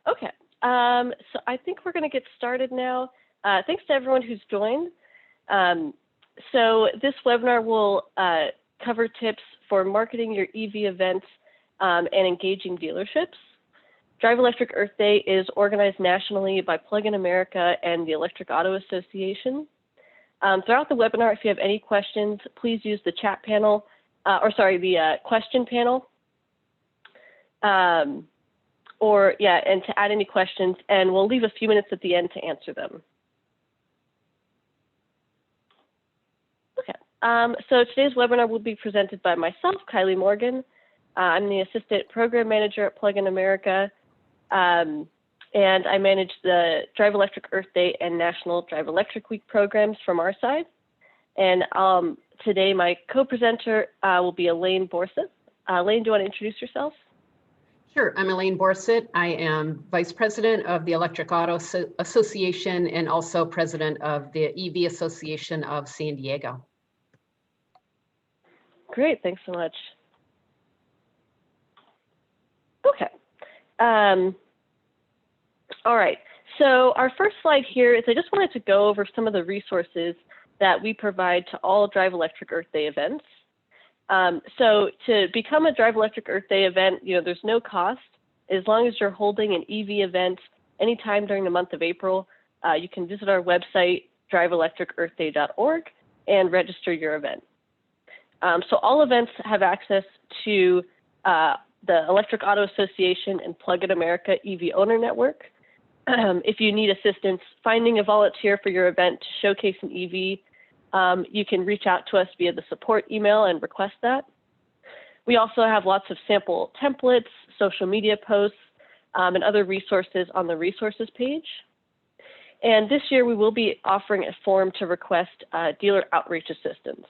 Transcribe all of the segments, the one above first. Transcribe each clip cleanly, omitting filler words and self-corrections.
Okay, so I think we're going to get started now. Thanks to everyone who's joined. So this webinar will cover tips for marketing your EV events and engaging dealerships. Drive Electric Earth Day is organized nationally by Plug-in America and the Electric Auto Association. Throughout the webinar, if you have any questions, please use the chat panel, the question panel. And to add any questions, and we'll leave a few minutes at the end to answer them. Okay, so today's webinar will be presented by myself, Kylie Morgan. I'm the Assistant Program Manager at Plug-in America, and I manage the Drive Electric Earth Day and National Drive Electric Week programs from our side. And today my co-presenter will be Elaine Borseth. Elaine, do you want to introduce yourself? Sure, I'm Elaine Borseth. I am Vice President of the Electric Auto Association and also President of the EV Association of San Diego. Great, thanks so much. Okay. All right, so our first slide here is I just wanted to go over some of the resources that we provide to all Drive Electric Earth Day events. So to become a Drive Electric Earth Day event, there's no cost. As long as you're holding an EV event anytime during the month of April, you can visit our website, driveelectricearthday.org, and register your event. So all events have access to the Electric Auto Association and Plug-in America EV Owner Network. If you need assistance finding a volunteer for your event to showcase an EV, you can reach out to us via the support email and request that. We also have lots of sample templates, social media posts, and other resources on the resources page. And this year we will be offering a form to request dealer outreach assistance.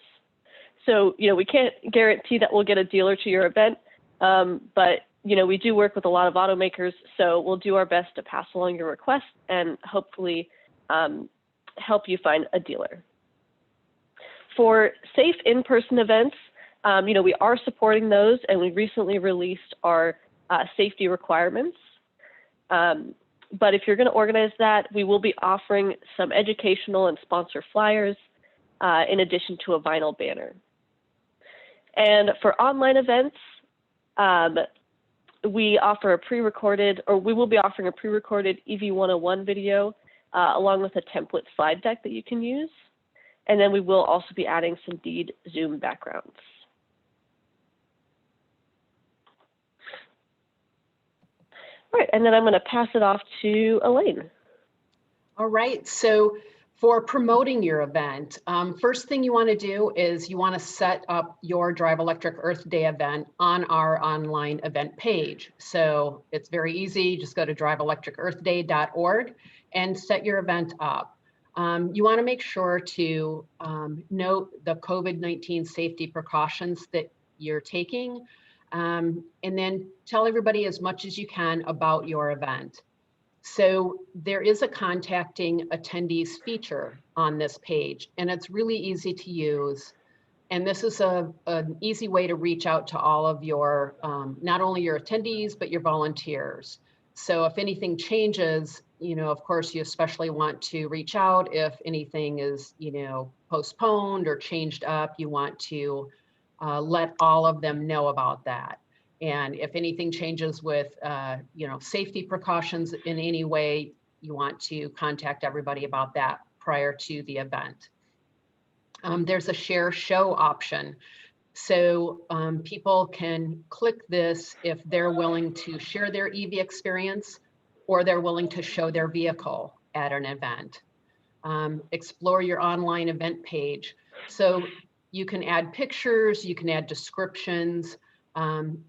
So, we can't guarantee that we'll get a dealer to your event, but we do work with a lot of automakers, so we'll do our best to pass along your request and hopefully help you find a dealer. For safe in-person events, we are supporting those, and we recently released our safety requirements. But if you're going to organize that, we will be offering some educational and sponsor flyers in addition to a vinyl banner. And for online events, we offer a pre-recorded, or we will be offering a pre-recorded EV 101 video along with a template slide deck that you can use. And then we will also be adding some DEED Zoom backgrounds. All right, and then I'm going to pass it off to Elaine. All right, so for promoting your event, first thing you want to do is you want to set up your Drive Electric Earth Day event on our online event page. So it's very easy, just go to driveelectricearthday.org and set your event up. You want to make sure to note the COVID-19 safety precautions that you're taking, and then tell everybody as much as you can about your event. So there is a contacting attendees feature on this page, and it's really easy to use. And this is an easy way to reach out to all of your, not only your attendees, but your volunteers. So if anything changes, of course, you especially want to reach out if anything is, postponed or changed up. You want to let all of them know about that. And if anything changes with, safety precautions in any way, you want to contact everybody about that prior to the event. There's a share show option. So people can click this if they're willing to share their EV experience or they're willing to show their vehicle at an event. Explore your online event page. So you can add pictures, you can add descriptions.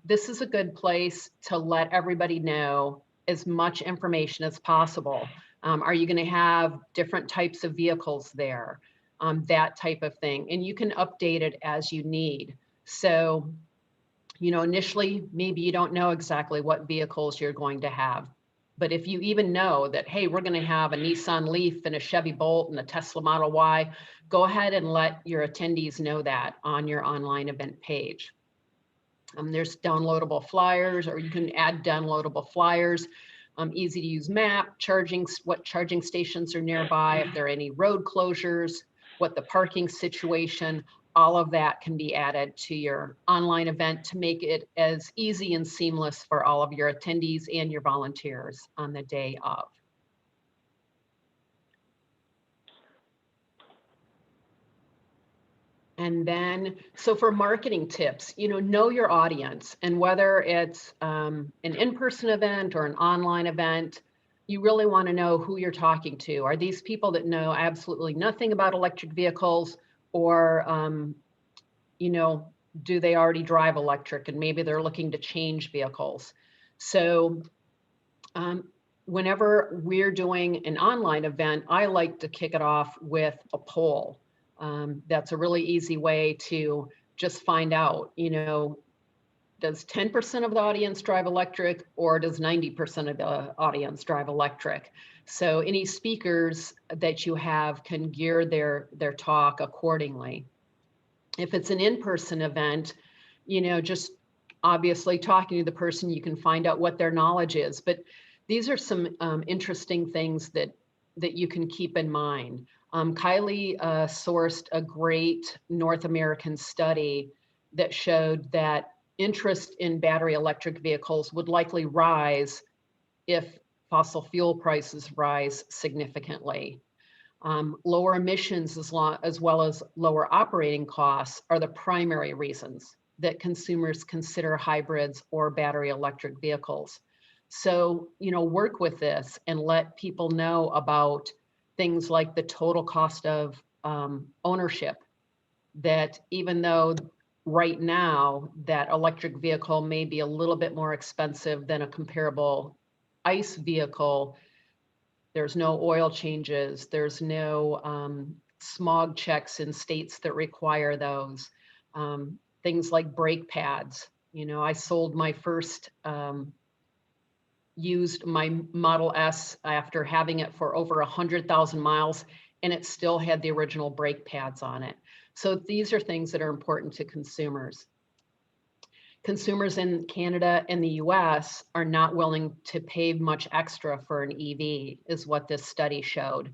This is a good place to let everybody know as much information as possible. Are you going to have different types of vehicles there? That type of thing. And you can update it as you need. So, initially, maybe you don't know exactly what vehicles you're going to have. But if you even know that, hey, we're going to have a Nissan Leaf and a Chevy Bolt and a Tesla Model Y, go ahead and let your attendees know that on your online event page. There's downloadable flyers, or you can add downloadable flyers. easy to use map, what charging stations are nearby, if there are any road closures, what the parking situation, all of that can be added to your online event to make it as easy and seamless for all of your attendees and your volunteers on the day of. And then, so for marketing tips, know your audience, and whether it's an in-person event or an online event, you really want to know who you're talking to. Are these people that know absolutely nothing about electric vehicles, or, do they already drive electric and maybe they're looking to change vehicles? So whenever we're doing an online event, I like to kick it off with a poll. That's a really easy way to just find out, does 10% of the audience drive electric, or does 90% of the audience drive electric? So any speakers that you have can gear their talk accordingly. If it's an in-person event, just obviously talking to the person, you can find out what their knowledge is. But these are some interesting things that you can keep in mind. Kylie sourced a great North American study that showed that interest in battery electric vehicles would likely rise if fossil fuel prices rise significantly. Lower emissions as well as lower operating costs are the primary reasons that consumers consider hybrids or battery electric vehicles. So, work with this and let people know about things like the total cost of ownership, that even though right now that electric vehicle may be a little bit more expensive than a comparable ICE vehicle, there's no oil changes, there's no smog checks in states that require those. Things like brake pads. I sold my first used my Model S after having it for over 100,000 miles, and it still had the original brake pads on it. So these are things that are important to consumers. Consumers in Canada and the US are not willing to pay much extra for an EV, is what this study showed.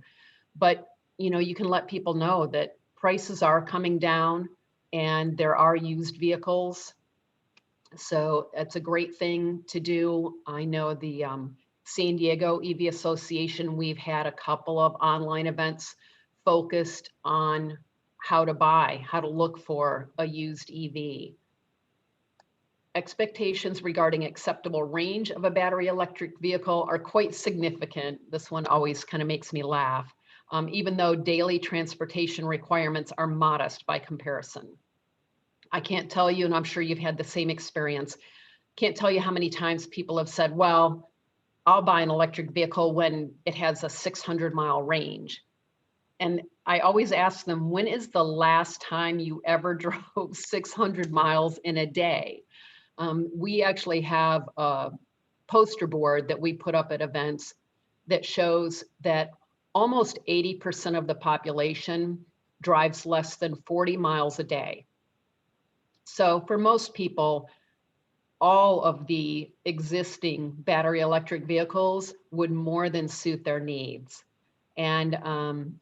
But you can let people know that prices are coming down and there are used vehicles. So it's a great thing to do. I know the San Diego EV Association, we've had a couple of online events focused on how to look for a used EV. Expectations regarding acceptable range of a battery electric vehicle are quite significant. This one always kind of makes me laugh, even though daily transportation requirements are modest by comparison. I can't tell you, and I'm sure you've had the same experience, can't tell you how many times people have said, well, I'll buy an electric vehicle when it has a 600-mile range. And I always ask them, when is the last time you ever drove 600 miles in a day? We actually have a poster board that we put up at events that shows that almost 80% of the population drives less than 40 miles a day. So for most people, all of the existing battery electric vehicles would more than suit their needs. And,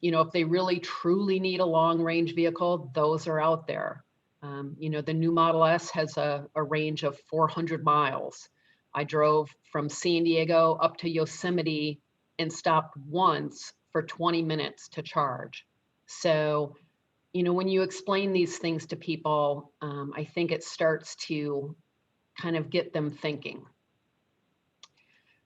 if they really truly need a long range vehicle, those are out there. The new Model S has a range of 400 miles. I drove from San Diego up to Yosemite and stopped once for 20 minutes to charge. So, when you explain these things to people, I think it starts to kind of get them thinking.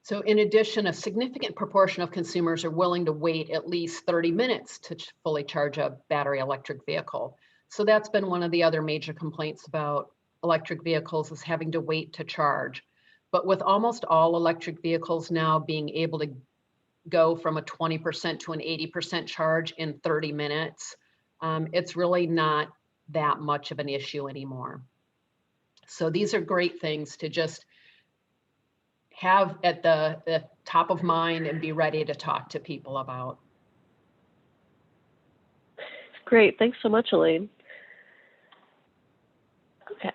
So in addition, a significant proportion of consumers are willing to wait at least 30 minutes to fully charge a battery electric vehicle. So that's been one of the other major complaints about electric vehicles, is having to wait to charge. But with almost all electric vehicles now being able to go from a 20% to an 80% charge in 30 minutes, it's really not that much of an issue anymore. So these are great things to just have at the top of mind and be ready to talk to people about. Great, thanks so much, Elaine. Okay,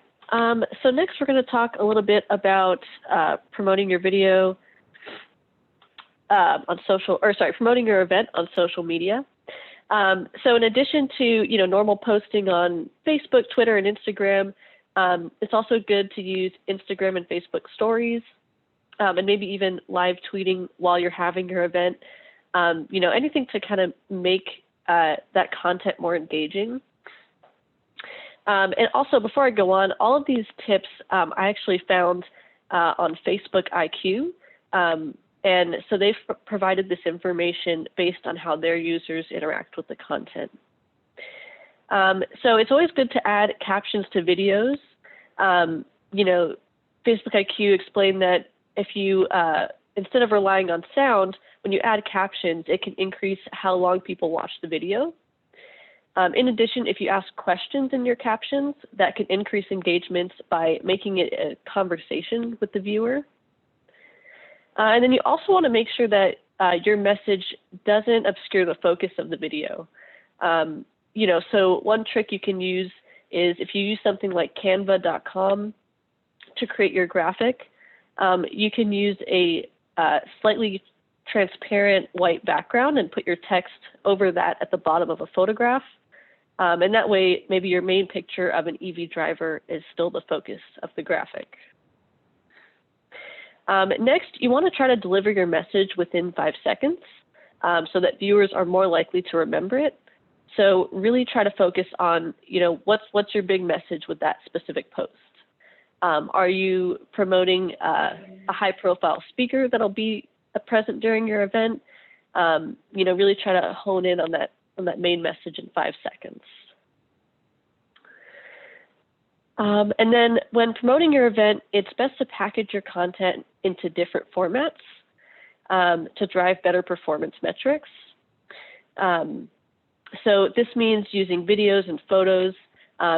so next we're going to talk a little bit about promoting your video. promoting your event on social media. So in addition to, normal posting on Facebook, Twitter, and Instagram, it's also good to use Instagram and Facebook stories, and maybe even live tweeting while you're having your event. Anything to kind of make that content more engaging. And also, before I go on, all of these tips I actually found on Facebook IQ. And so they've provided this information based on how their users interact with the content. So it's always good to add captions to videos. Facebook IQ explained that if you, instead of relying on sound, when you add captions, it can increase how long people watch the video. In addition, if you ask questions in your captions, that can increase engagement by making it a conversation with the viewer. And then you also want to make sure that your message doesn't obscure the focus of the video. So one trick you can use is if you use something like canva.com to create your graphic, you can use a slightly transparent white background and put your text over that at the bottom of a photograph. And that way, maybe your main picture of an EV driver is still the focus of the graphic. Next, you want to try to deliver your message within 5 seconds so that viewers are more likely to remember it. So really try to focus on, what's your big message with that specific post? Are you promoting a high-profile speaker that'll be present during your event? Really try to hone in on that main message in 5 seconds. And then when promoting your event, it's best to package your content into different formats to drive better performance metrics. So this means using videos and photos.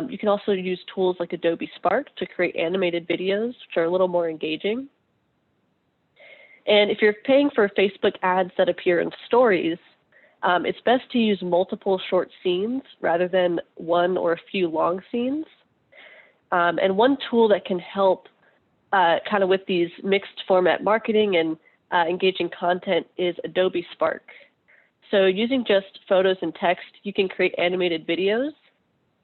You can also use tools like Adobe Spark to create animated videos, which are a little more engaging. And if you're paying for Facebook ads that appear in stories, it's best to use multiple short scenes rather than one or a few long scenes. And one tool that can help kind of with these mixed format marketing and engaging content is Adobe Spark. So using just photos and text, you can create animated videos,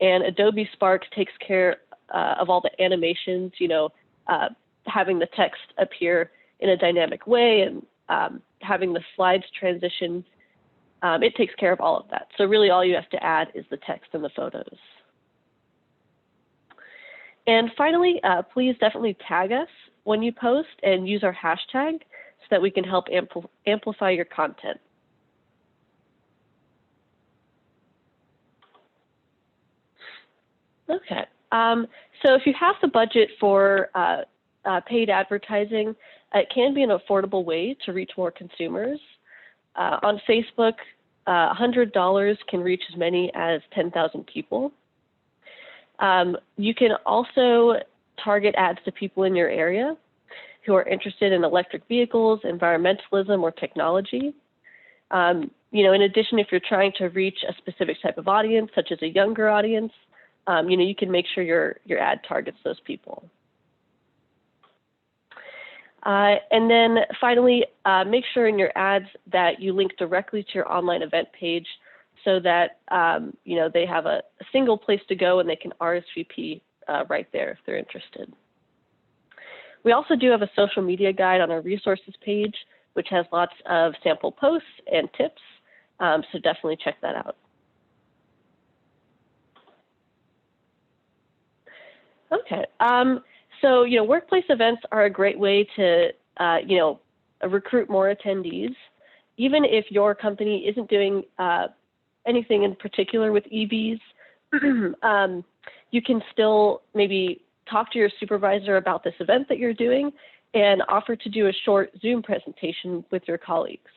and Adobe Spark takes care of all the animations, having the text appear in a dynamic way and having the slides transition. It takes care of all of that. So really all you have to add is the text and the photos. And finally, please definitely tag us when you post and use our hashtag so that we can help amplify your content. Okay, so if you have the budget for paid advertising, it can be an affordable way to reach more consumers. On Facebook, $100 can reach as many as 10,000 people. You can also target ads to people in your area who are interested in electric vehicles, environmentalism, or technology. In addition, if you're trying to reach a specific type of audience, such as a younger audience, you can make sure your ad targets those people. And then finally, make sure in your ads that you link directly to your online event page so that they have a single place to go and they can RSVP right there if they're interested. We also do have a social media guide on our resources page, which has lots of sample posts and tips, so definitely check that out. Okay, so workplace events are a great way to recruit more attendees. Even if your company isn't doing anything in particular with EVs, you can still maybe talk to your supervisor about this event that you're doing and offer to do a short Zoom presentation with your colleagues.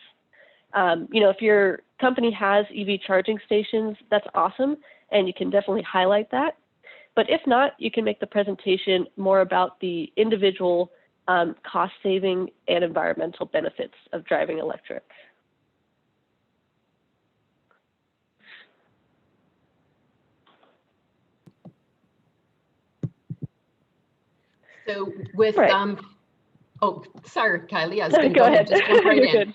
If your company has EV charging stations, that's awesome, and you can definitely highlight that. But if not, you can make the presentation more about the individual cost-saving and environmental benefits of driving electric. So with, right. Oh, sorry, Kylie, I was Go going to ahead. just jump right in. Good.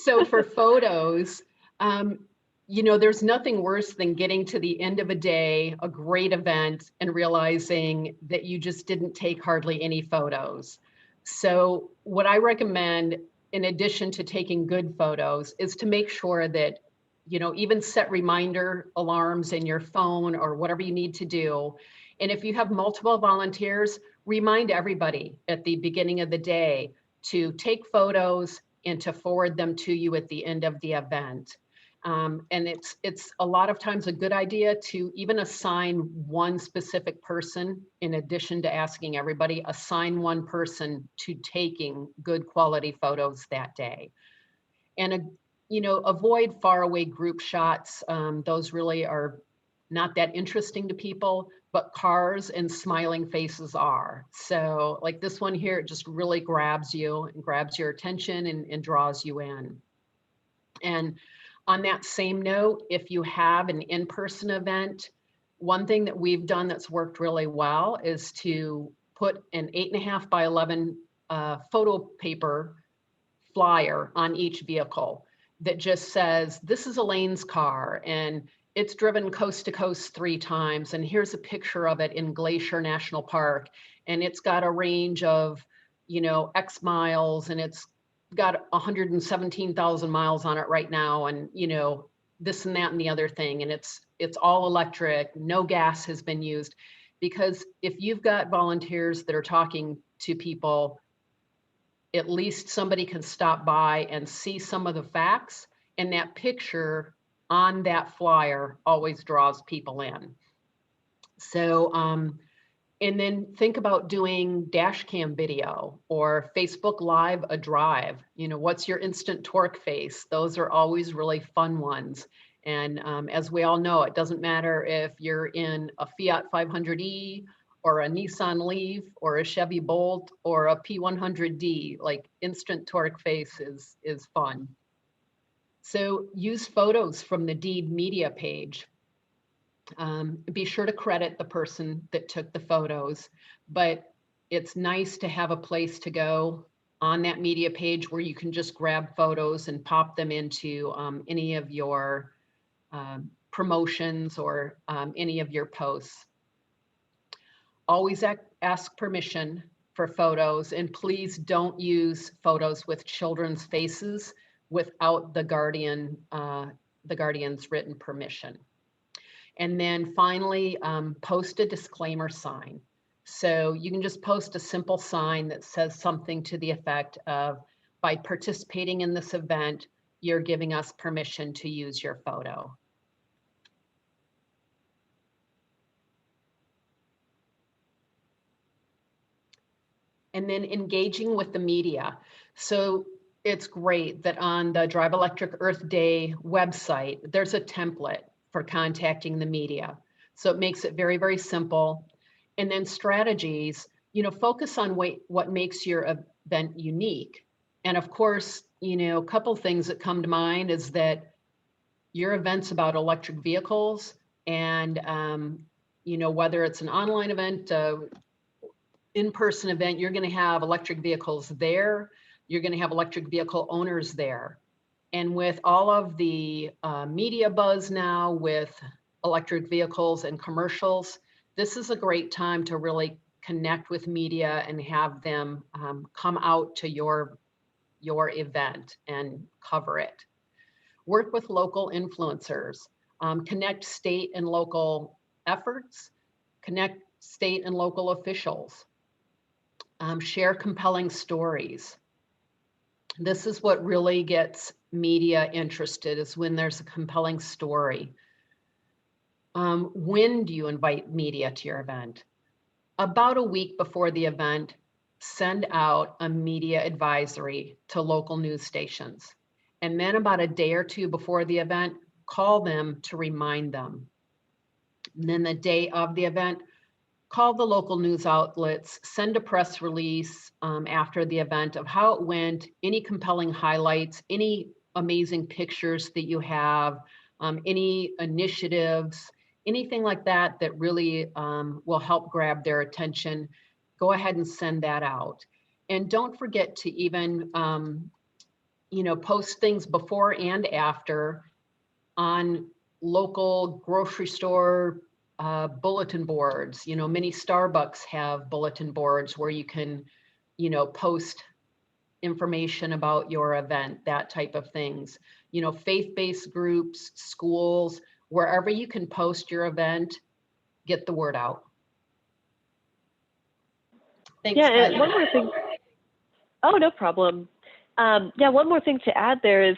So for photos, there's nothing worse than getting to the end of a day, a great event, and realizing that you just didn't take hardly any photos. So what I recommend, in addition to taking good photos, is to make sure that, even set reminder alarms in your phone or whatever you need to do. And if you have multiple volunteers, remind everybody at the beginning of the day to take photos and to forward them to you at the end of the event. And it's a lot of times a good idea to even assign one specific person, in addition to asking everybody, assign one person to taking good quality photos that day. And, avoid faraway group shots. Those really are not that interesting to people, but cars and smiling faces are. So like this one here, it just really grabs you and grabs your attention and draws you in. And on that same note, if you have an in-person event, one thing that we've done that's worked really well is to put an 8.5 by 11 photo paper flyer on each vehicle that just says, this is Elaine's car and it's driven coast to coast 3 times. And here's a picture of it in Glacier National Park. And it's got a range of, X miles, and it's got 117,000 miles on it right now. And, this and that and the other thing. And it's all electric, no gas has been used. Because if you've got volunteers that are talking to people, at least somebody can stop by and see some of the facts, and that picture on that flyer always draws people in. So, and then think about doing dash cam video or Facebook Live a drive. What's your instant torque face? Those are always really fun ones. And as we all know, it doesn't matter if you're in a Fiat 500e or a Nissan Leaf or a Chevy Bolt or a P100D, like instant torque face is fun. So use photos from the Deed Media page. Be sure to credit the person that took the photos, but it's nice to have a place to go on that media page where you can just grab photos and pop them into any of your promotions or any of your posts. Always ask permission for photos, and please don't use photos with children's faces without the guardian's written permission. And then finally, post a disclaimer sign. So you can just post a simple sign that says something to the effect of, by participating in this event, you're giving us permission to use your photo. And then engaging with the media. So it's great that on the Drive Electric Earth Day website, there's a template for contacting the media. So it makes it very, very simple. And then strategies, focus on what makes your event unique. And of course, a couple things that come to mind is that your event's about electric vehicles, and whether it's an online event, in-person event, you're going to have electric vehicles there. You're going to have electric vehicle owners there. And with all of the media buzz now with electric vehicles and commercials, this is a great time to really connect with media and have them come out to your event and cover it. Work with local influencers, connect state and local efforts, connect state and local officials. Share compelling stories. This is what really gets media interested, is when there's a compelling story. When do you invite media to your event? About a week before the event, send out a media advisory to local news stations. And then about a day or two before the event, call them to remind them. And then the day of the event, call the local news outlets, send a press release after the event of how it went, any compelling highlights, any amazing pictures that you have, any initiatives, anything like that that really will help grab their attention. Go ahead and send that out. And don't forget to even, post things before and after on local grocery store bulletin boards. Many Starbucks have bulletin boards where you can, post information about your event, that type of things. Faith-based groups, schools, wherever you can post your event, get the word out. Thanks, Yeah, Beth. and one more thing. Oh, no problem. Yeah, one more thing to add there is,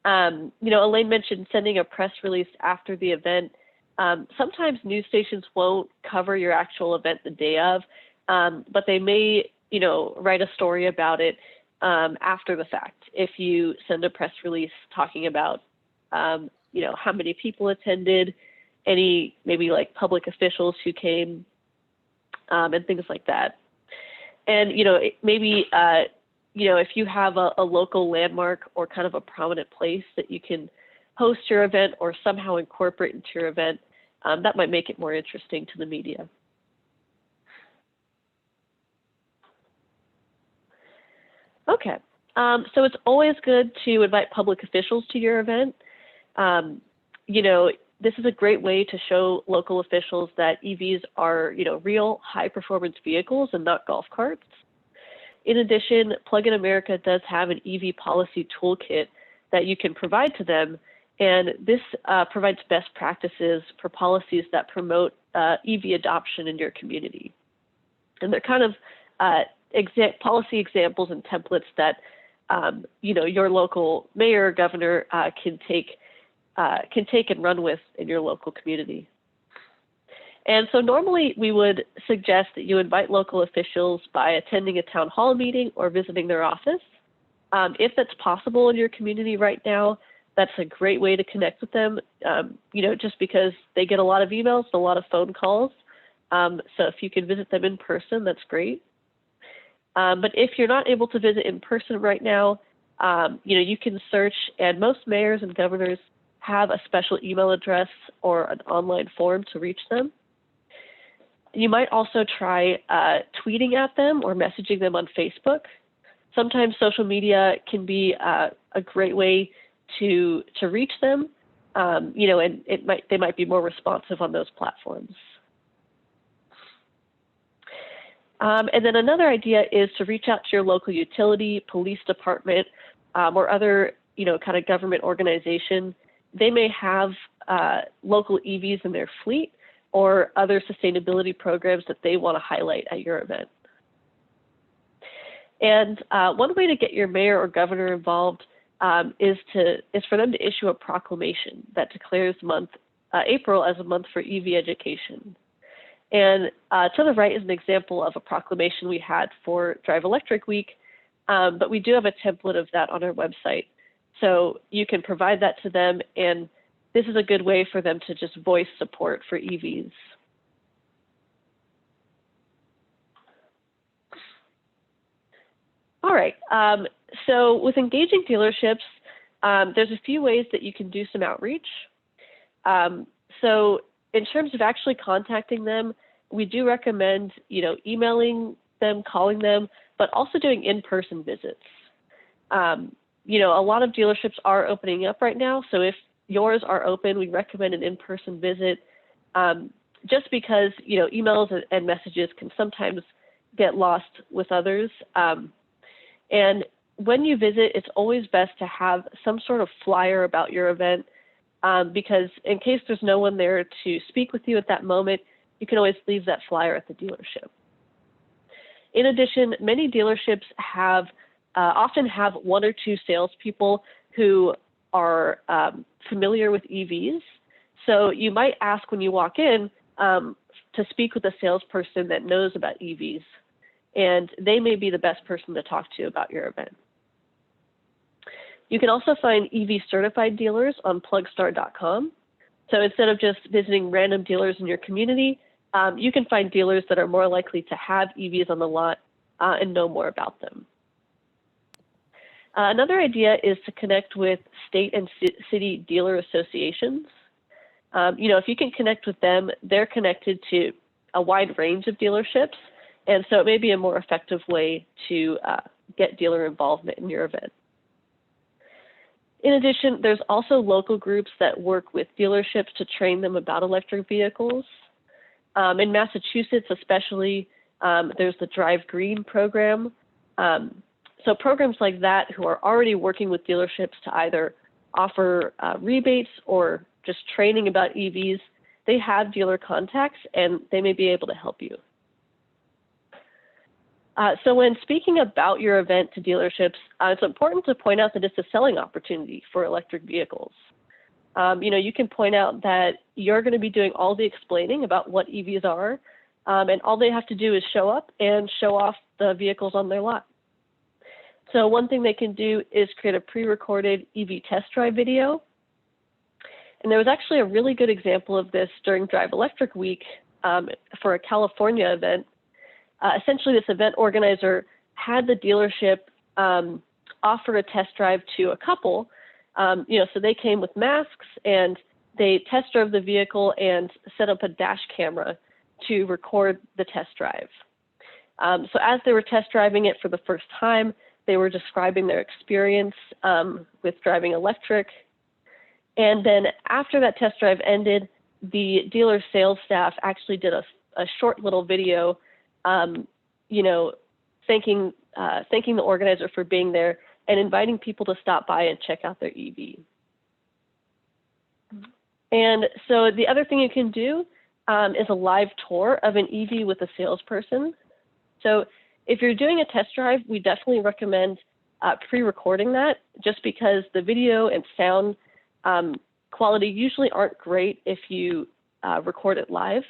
Elaine mentioned sending a press release after the event. Sometimes news stations won't cover your actual event the day of, but they may, write a story about it after the fact. If you send a press release talking about, how many people attended, any maybe like public officials who came, and things like that. And, maybe, if you have a local landmark or kind of a prominent place that you can host your event or somehow incorporate into your event, that might make it more interesting to the media. Okay, so it's always good to invite public officials to your event. This is a great way to show local officials that EVs are, real high performance vehicles and not golf carts. In addition, Plug-in America does have an EV policy toolkit that you can provide to them, and this provides best practices for policies that promote EV adoption in your community. And they're kind of policy examples and templates that your local mayor or governor can take and run with in your local community. And so normally we would suggest that you invite local officials by attending a town hall meeting or visiting their office. If that's possible in your community right now, that's a great way to connect with them, just because they get a lot of emails, a lot of phone calls. So if you can visit them in person, that's great. But if you're not able to visit in person right now, you can search, and most mayors and governors have a special email address or an online form to reach them. You might also try tweeting at them or messaging them on Facebook. Sometimes social media can be a great way to reach them, and they might be more responsive on those platforms. And then another idea is to reach out to your local utility, police department, or other kind of government organization. They may have local EVs in their fleet or other sustainability programs that they want to highlight at your event. And one way to get your mayor or governor involved is for them to issue a proclamation that declares April as a month for EV education. And to the right is an example of a proclamation we had for Drive Electric Week, but we do have a template of that on our website. So you can provide that to them, and this is a good way for them to just voice support for EVs. All right, so with engaging dealerships, there's a few ways that you can do some outreach. So in terms of actually contacting them, we do recommend, emailing them, calling them, but also doing in-person visits. A lot of dealerships are opening up right now, so if yours are open, we recommend an in-person visit, just because, emails and messages can sometimes get lost with others. And when you visit, it's always best to have some sort of flyer about your event, because in case there's no one there to speak with you at that moment, you can always leave that flyer at the dealership. In addition, many dealerships often have one or two salespeople who are familiar with EVs. So you might ask when you walk in to speak with a salesperson that knows about EVs, and they may be the best person to talk to about your event. You can also find EV certified dealers on plugstar.com. So instead of just visiting random dealers in your community, you can find dealers that are more likely to have EVs on the lot and know more about them. Another idea is to connect with state and city dealer associations. If you can connect with them, they're connected to a wide range of dealerships, and so it may be a more effective way to get dealer involvement in your event. In addition, there's also local groups that work with dealerships to train them about electric vehicles. In Massachusetts, especially, there's the Drive Green program. So programs like that who are already working with dealerships to either offer rebates or just training about EVs, they have dealer contacts and they may be able to help you. So when speaking about your event to dealerships, it's important to point out that it's a selling opportunity for electric vehicles. You can point out that you're going to be doing all the explaining about what EVs are, and all they have to do is show up and show off the vehicles on their lot. So one thing they can do is create a pre-recorded EV test drive video. And there was actually a really good example of this during Drive Electric Week for a California event. Essentially, this event organizer had the dealership offer a test drive to a couple. So they came with masks and they test drove the vehicle and set up a dash camera to record the test drive. So as they were test driving it for the first time, they were describing their experience with driving electric. And then after that test drive ended, the dealer sales staff actually did a short little video, thanking the organizer for being there and inviting people to stop by and check out their EV. And so the other thing you can do is a live tour of an EV with a salesperson. So if you're doing a test drive, we definitely recommend pre-recording that, just because the video and sound quality usually aren't great if you record it live.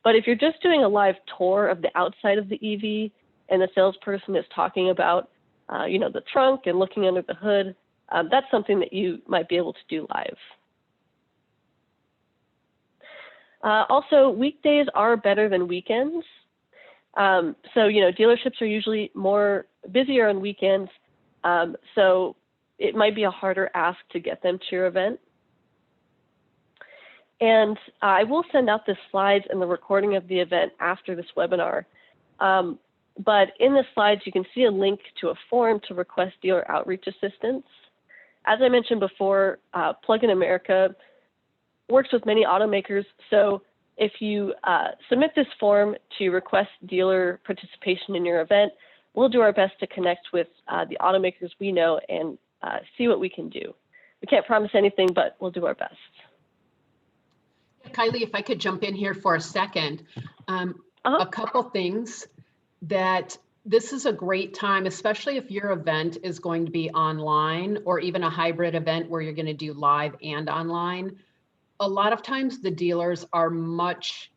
But if you're just doing a live tour of the outside of the EV and the salesperson is talking about, the trunk and looking under the hood, that's something that you might be able to do live. Also, weekdays are better than weekends. Dealerships are usually busier on weekends, so it might be a harder ask to get them to your event. And I will send out the slides and the recording of the event after this webinar. But in the slides, you can see a link to a form to request dealer outreach assistance. As I mentioned before, Plug-in America works with many automakers. So if you submit this form to request dealer participation in your event, we'll do our best to connect with the automakers we know and see what we can do. We can't promise anything, but we'll do our best. Kylie, if I could jump in here for a second, a couple things that this is a great time, especially if your event is going to be online or even a hybrid event where you're going to do live and online. A lot of times the dealers are much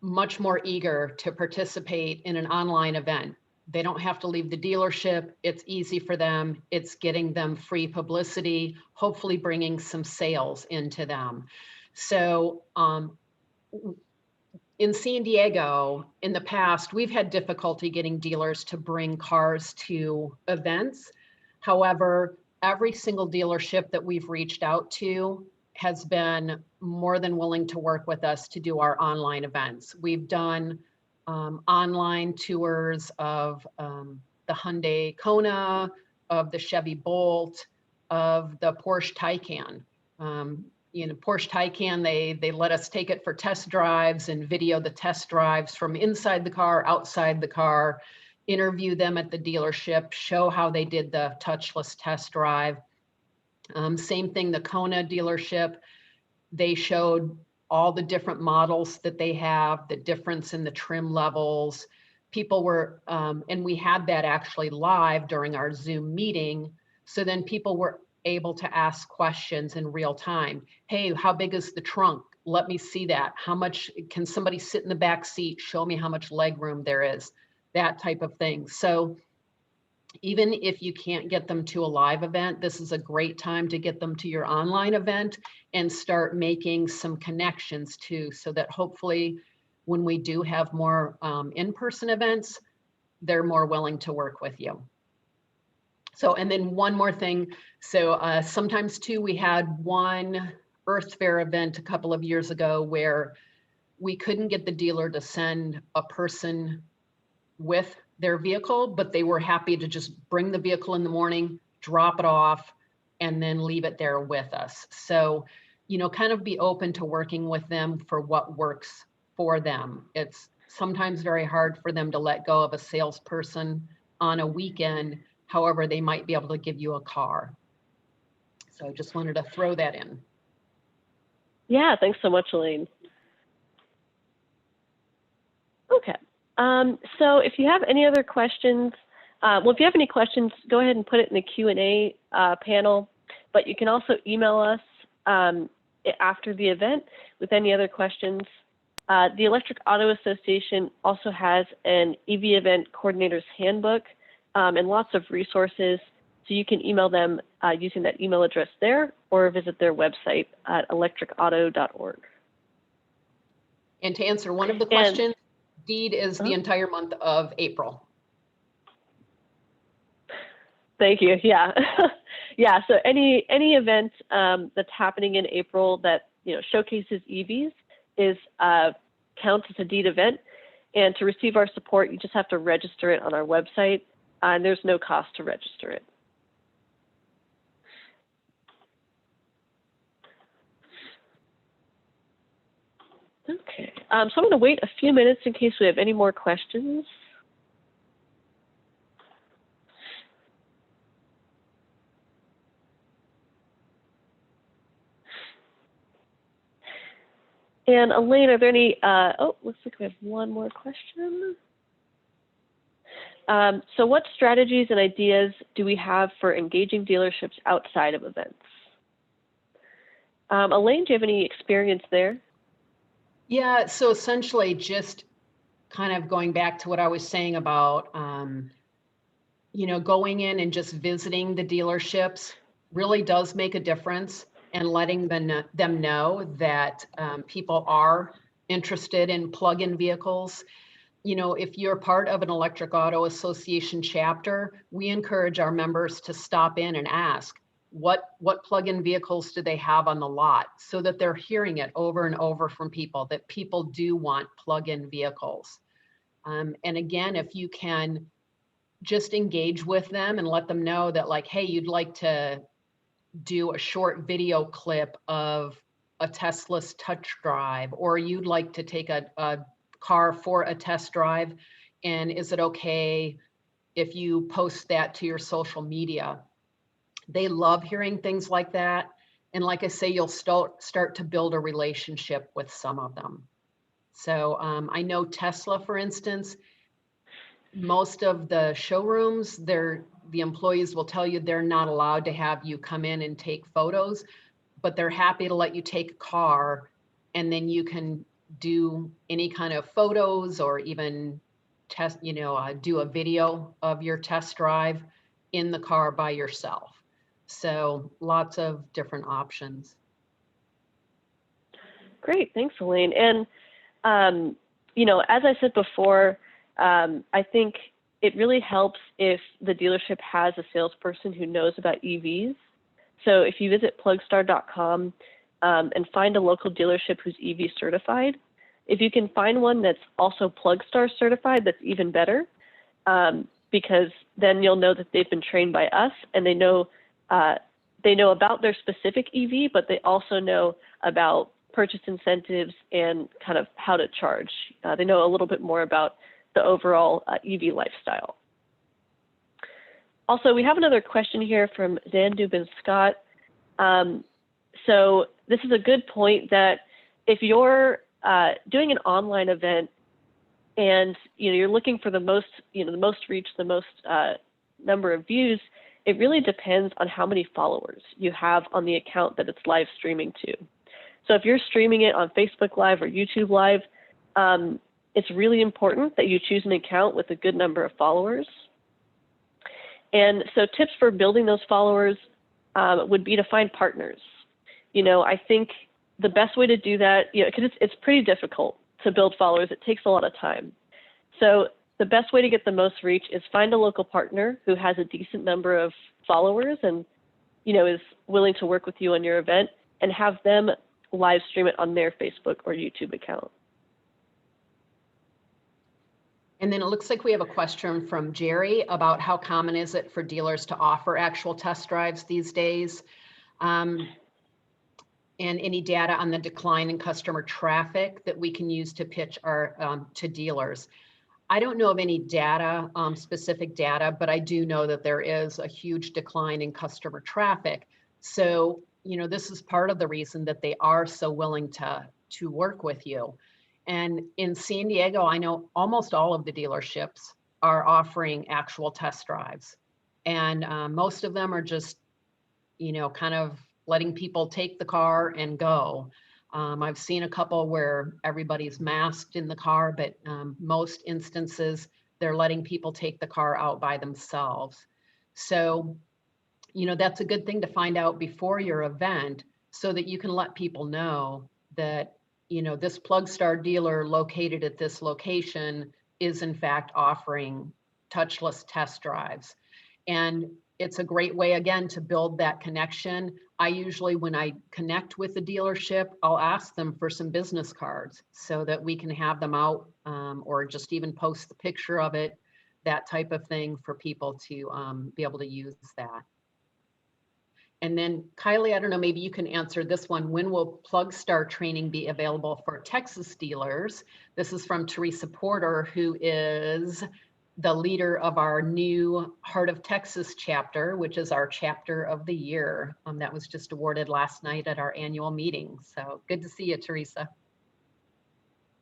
more eager to participate in an online event. They don't have to leave the dealership. It's easy for them. It's getting them free publicity, hopefully bringing some sales into them. So in San Diego, in the past, we've had difficulty getting dealers to bring cars to events. However, every single dealership that we've reached out to has been more than willing to work with us to do our online events. We've done online tours of the Hyundai Kona, of the Chevy Bolt, of the Porsche Taycan. Porsche Taycan, they let us take it for test drives and video the test drives from inside the car, outside the car, interview them at the dealership, show how they did the touchless test drive. Same thing, the Kona dealership, they showed all the different models that they have, the difference in the trim levels. People were, and we had that actually live during our Zoom meeting. So then people were able to ask questions in real time. Hey, how big is the trunk? Let me see that. How much can somebody sit in the back seat? Show me how much leg room there is, that type of thing. So even if you can't get them to a live event, this is a great time to get them to your online event and start making some connections too, so that hopefully when we do have more in-person events, they're more willing to work with you. So, and then one more thing. So sometimes too, we had one Earth Fair event a couple of years ago where we couldn't get the dealer to send a person with their vehicle, but they were happy to just bring the vehicle in the morning, drop it off, and then leave it there with us. So, kind of be open to working with them for what works for them. It's sometimes very hard for them to let go of a salesperson on a weekend. However, they might be able to give you a car. So I just wanted to throw that in. Yeah, thanks so much, Elaine. Okay, so if you have any other questions, well, if you have any questions, go ahead and put it in the Q&A panel, but you can also email us after the event with any other questions. The Electric Auto Association also has an EV Event Coordinator's Handbook and lots of resources, so you can email them using that email address there or visit their website at electricauto.org. And to answer one of the questions, DEED is the entire month of April. Thank you. Yeah, yeah. So any event that's happening in April that showcases EVs is counts as a DEED event, and to receive our support, you just have to register it on our website, and there's no cost to register it. Okay, so I'm going to wait a few minutes in case we have any more questions. And Elaine, are there any, oh, looks like we have one more question. So what strategies and ideas do we have for engaging dealerships outside of events? Elaine, do you have any experience there? Yeah, so essentially just kind of going back to what I was saying about, going in and just visiting the dealerships really does make a difference, and letting them know that people are interested in plug-in vehicles. If you're part of an Electric Auto Association chapter, we encourage our members to stop in and ask, what plug-in vehicles do they have on the lot, so that they're hearing it over and over from people, that people do want plug-in vehicles. And again, if you can just engage with them and let them know that, like, hey, you'd like to do a short video clip of a Tesla's touch drive, or you'd like to take a car for a test drive, and is it okay if you post that to your social media? They love hearing things like that. And like I say, you'll start to build a relationship with some of them. So I know Tesla, for instance, most of the showrooms, the employees will tell you they're not allowed to have you come in and take photos, but they're happy to let you take a car, and then you can do any kind of photos or even test, do a video of your test drive in the car by yourself. So lots of different options. Great, thanks, Elaine. And, as I said before, I think it really helps if the dealership has a salesperson who knows about EVs. So if you visit plugstar.com and find a local dealership who's EV certified, if you can find one that's also Plugstar certified, that's even better, because then you'll know that they've been trained by us, and they know about their specific EV, but they also know about purchase incentives and kind of how to charge. They know a little bit more about the overall EV lifestyle. Also, we have another question here from Dan Dubin Scott. So this is a good point, that if you're doing an online event and you're looking for the most reach, the most number of views, it really depends on how many followers you have on the account that it's live streaming to. So if you're streaming it on Facebook Live or YouTube Live, it's really important that you choose an account with a good number of followers. And so tips for building those followers would be to find partners. I think the best way to do that, because it's pretty difficult to build followers, it takes a lot of time. So the best way to get the most reach is find a local partner who has a decent number of followers and is willing to work with you on your event, and have them live stream it on their Facebook or YouTube account. And then it looks like we have a question from Jerry about how common is it for dealers to offer actual test drives these days? And any data on the decline in customer traffic that we can use to pitch our to dealers. I don't know of any data, specific data, but I do know that there is a huge decline in customer traffic. So, you know, this is part of the reason that they are so willing to work with you. And in San Diego, I know almost all of the dealerships are offering actual test drives. And most of them are just, you know, kind of letting people take the car and go. I've seen a couple where everybody's masked in the car, but most instances, they're letting people take the car out by themselves. So, you know, that's a good thing to find out before your event so that you can let people know that, you know, this PlugStar dealer located at this location is in fact offering touchless test drives. And it's a great way, again, to build that connection. I usually, when I connect with the dealership, I'll ask them for some business cards so that we can have them out or just even post the picture of it, that type of thing for people to be able to use that. And then Kylie, I don't know, maybe you can answer this one. When will PlugStar training be available for Texas dealers? This is from Teresa Porter, who is the leader of our new Heart of Texas chapter, which is our chapter of the year. That was just awarded last night at our annual meeting. So good to see you, Teresa.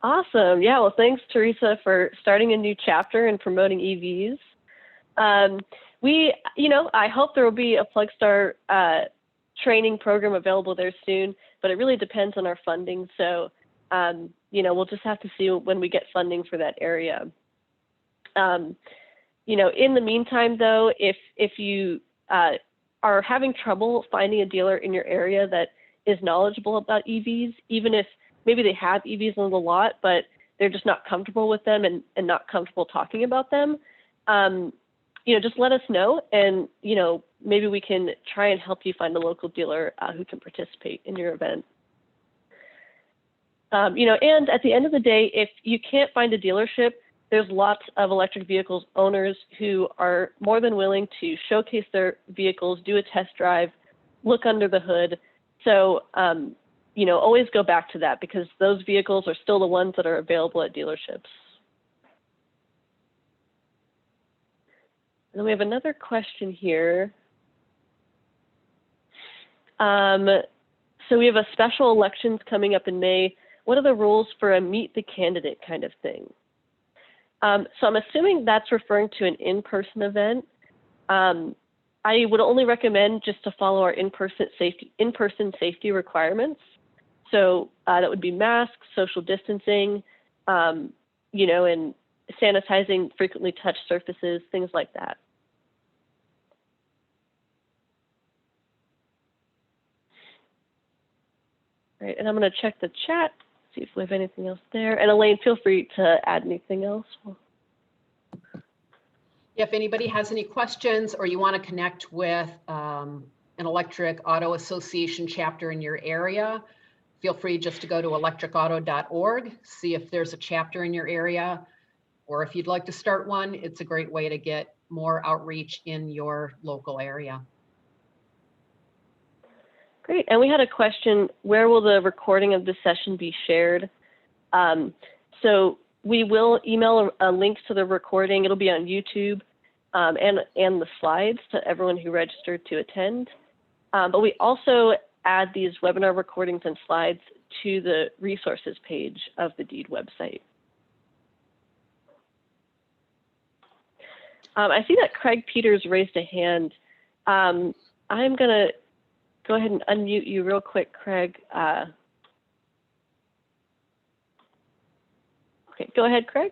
Awesome. Yeah, well, thanks, Teresa, for starting a new chapter and promoting EVs. I hope there will be a PlugStar training program available there soon, but it really depends on our funding. So, we'll just have to see when we get funding for that area. In the meantime, though, if you are having trouble finding a dealer in your area that is knowledgeable about EVs, even if maybe they have EVs on the lot, but they're just not comfortable with them and not comfortable talking about them, just let us know, and maybe we can try and help you find a local dealer who can participate in your event. And at the end of the day, if you can't find a dealership, there's lots of electric vehicles owners who are more than willing to showcase their vehicles, do a test drive, look under the hood. So, always go back to that because those vehicles are still the ones that are available at dealerships. And then we have another question here. So we have a special elections coming up in May. What are the rules for a meet the candidate kind of thing? So I'm assuming that's referring to an in-person event. I would only recommend just to follow our in-person safety requirements. So that would be masks, social distancing, and sanitizing frequently touched surfaces, things like that. All right, and I'm going to check the chat, see if we have anything else there. And Elaine, feel free to add anything else. If anybody has any questions or you want to connect with an Electric Auto Association chapter in your area, feel free just to go to electricauto.org, see if there's a chapter in your area, or if you'd like to start one, it's a great way to get more outreach in your local area. Great, and we had a question, where will the recording of this session be shared? So we will email a link to the recording. It'll be on YouTube and the slides to everyone who registered to attend. But we also add these webinar recordings and slides to the resources page of the DEED website. I see that Craig Peters raised a hand. I'm going to go ahead and unmute you real quick, Craig. Okay, go ahead, Craig.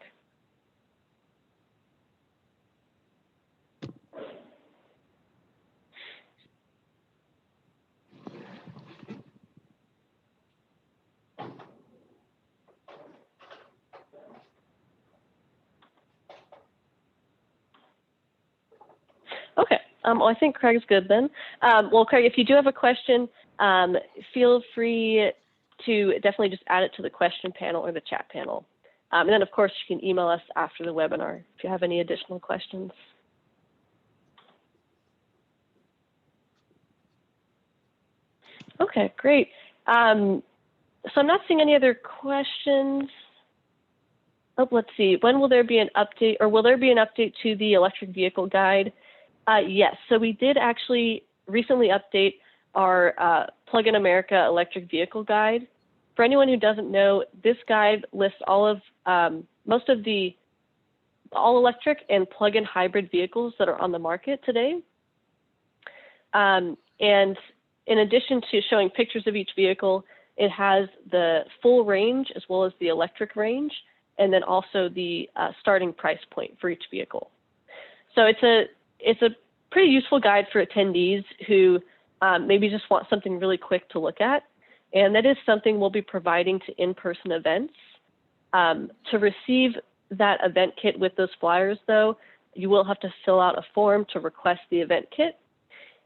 Okay, well, I think Craig's good then. Well, Craig, if you do have a question, feel free to definitely just add it to the question panel or the chat panel. And then, of course, you can email us after the webinar if you have any additional questions. Okay, great. So I'm not seeing any other questions. Oh, let's see. When will there be an update, or will there be an update to the electric vehicle guide? Yes, so we did actually recently update our Plug-in America electric vehicle guide. For anyone who doesn't know, this guide lists all of most of the all-electric and plug-in hybrid vehicles that are on the market today. And in addition to showing pictures of each vehicle, it has the full range as well as the electric range, and then also the starting price point for each vehicle. So it's a pretty useful guide for attendees who maybe just want something really quick to look at. And that is something we'll be providing to in-person events. To receive that event kit with those flyers, though, you will have to fill out a form to request the event kit.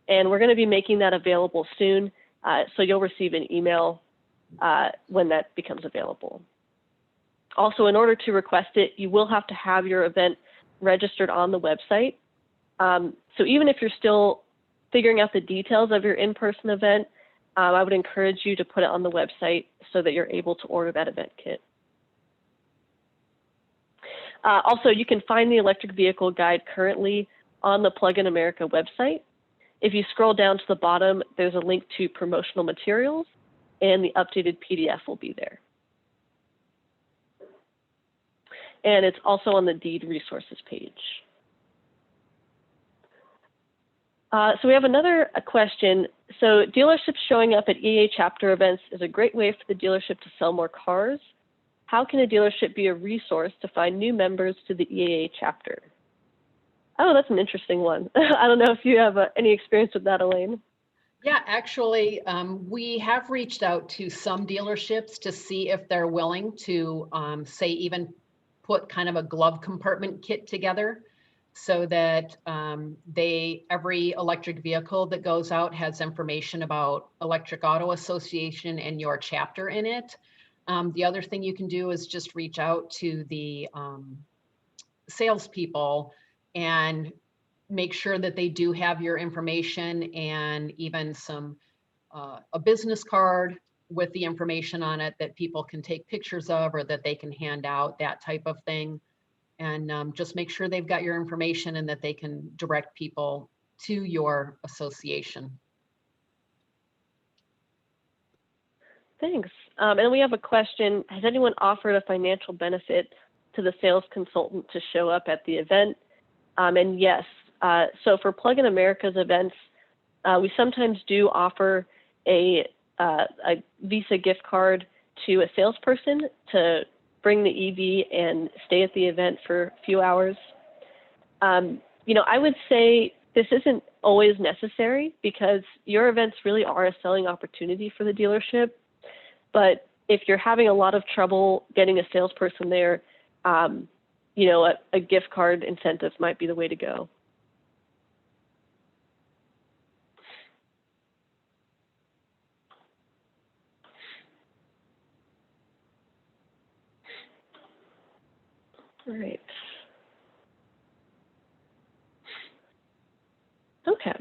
And we're going to be making that available soon. So you'll receive an email when that becomes available. Also, in order to request it, you will have to have your event registered on the website. So even if you're still figuring out the details of your in-person event, I would encourage you to put it on the website so that you're able to order that event kit. Also, you can find the electric vehicle guide currently on the Plug-in America website. If you scroll down to the bottom, there's a link to promotional materials, and the updated PDF will be there. And it's also on the deed resources page. So we have another question. So dealerships showing up at EAA chapter events is a great way for the dealership to sell more cars. How can a dealership be a resource to find new members to the EAA chapter? Oh, that's an interesting one. I don't know if you have any experience with that, Elaine. Yeah, actually, we have reached out to some dealerships to see if they're willing to, say, even put kind of a glove compartment kit together so that every electric vehicle that goes out has information about Electric Auto Association and your chapter in it. The other thing you can do is just reach out to the salespeople and make sure that they do have your information and even a business card with the information on it that people can take pictures of or that they can hand out, that type of thing. And just make sure they've got your information and that they can direct people to your association. Thanks. And we have a question. Has anyone offered a financial benefit to the sales consultant to show up at the event? And yes, so for Plug-in America's events, we sometimes do offer a Visa gift card to a salesperson to bring the EV and stay at the event for a few hours. You know, I would say this isn't always necessary because your events really are a selling opportunity for the dealership. But if you're having a lot of trouble getting a salesperson there, you know, a gift card incentive might be the way to go. All right. Okay.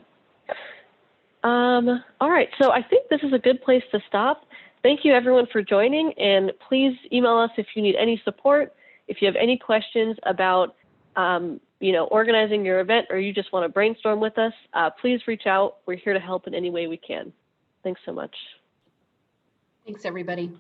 All right, so I think this is a good place to stop. Thank you everyone for joining, and please email us if you need any support. If you have any questions about you know, organizing your event or you just want to brainstorm with us, please reach out. We're here to help in any way we can. Thanks so much. Thanks, everybody.